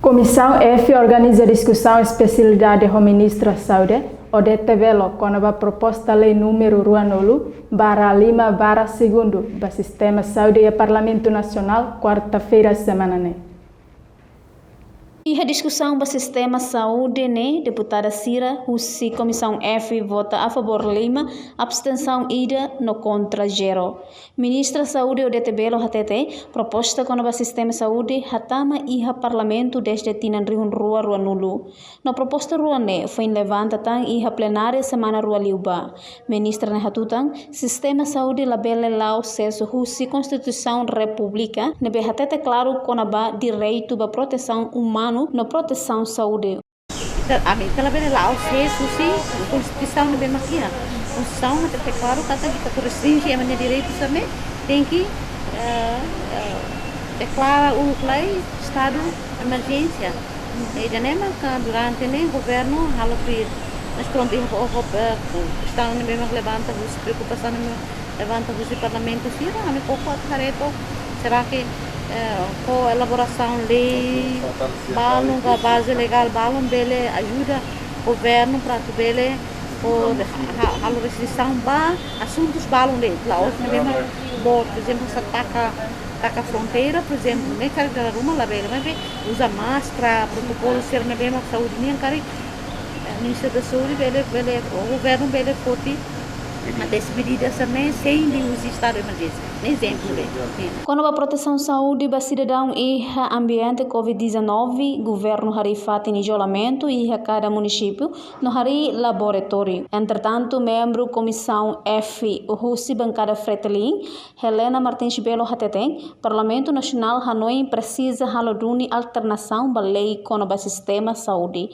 Comissão F organiza discussão especialidade com ministra Saúde, Odete Bello, com a proposta lei número Ruanolu, /5/2, do Sistema Saúde e Parlamento Nacional, quarta-feira semana. E a discussão do sistema saúde, deputada Cira, Russi, Comissão F, vota a favor Lima, abstenção ida, no contra zero. Ministra Saúde Odete Bello hatete, proposta com o sistema saúde, hatama iha parlamento desde tinan rihun rua Ruanulu. No proposta ruane, foi levanta tang iha plenária semana rua liuba. Ministra ne hatutang, sistema saúde labele lau seso Russi, Constituição República, nebe hatete claro com a direito da proteção humana na proteção saúde. A mim pela vez lá o acesso sim, a Constituição não bem aqui, a Constituição até claro que restringe a minha direito também tem que declarar o lei estado de emergência. E já nem durante o governo hala vir, mas pronto o estado não bem levanta a preocupação levanta o parlamento sim, a mim pouco atareto será que com a elaboração lei, balão a base legal, balão dele ajuda o governo para dele a restrição ba assuntos balão dele. Lá hoje mesmo, por exemplo, se ataca a fronteira, por exemplo, nem quer dar uma lá bem, mas usa máscara, protocolo ser na mesma saúde nem quer ministro da saúde ele o governo ele forte mas dessa medida também sem uso de estado de emergência. Exemplo com a proteção saúde do cidadão e ambiente COVID-19, governo hari fati em isolamento e cada município no hari laboratório. Entretanto, membro comissão F, o Russi bancada Fretelin, Helena Martins Bello Hateten, Parlamento Nacional Hanoi precisa haloduni alternação da lei com o sistema saúde.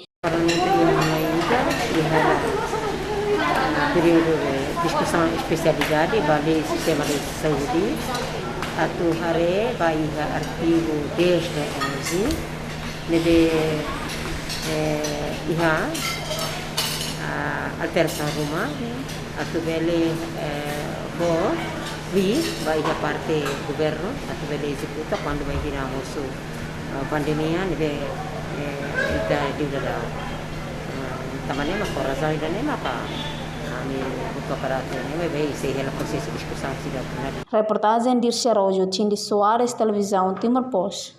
Período de discussão especialidade vale sistema de saúde atu hare vai artigo 10 da 11 nede iha alteração rumah atu bele bo vi vai a parte governo atu bele executa quando vai virar moço pandemia nede ita diuda tamane ma corazão ainda nem mapa Reportagem de Dirce Arrojo, Tindi Soares, Televisão Timor Post.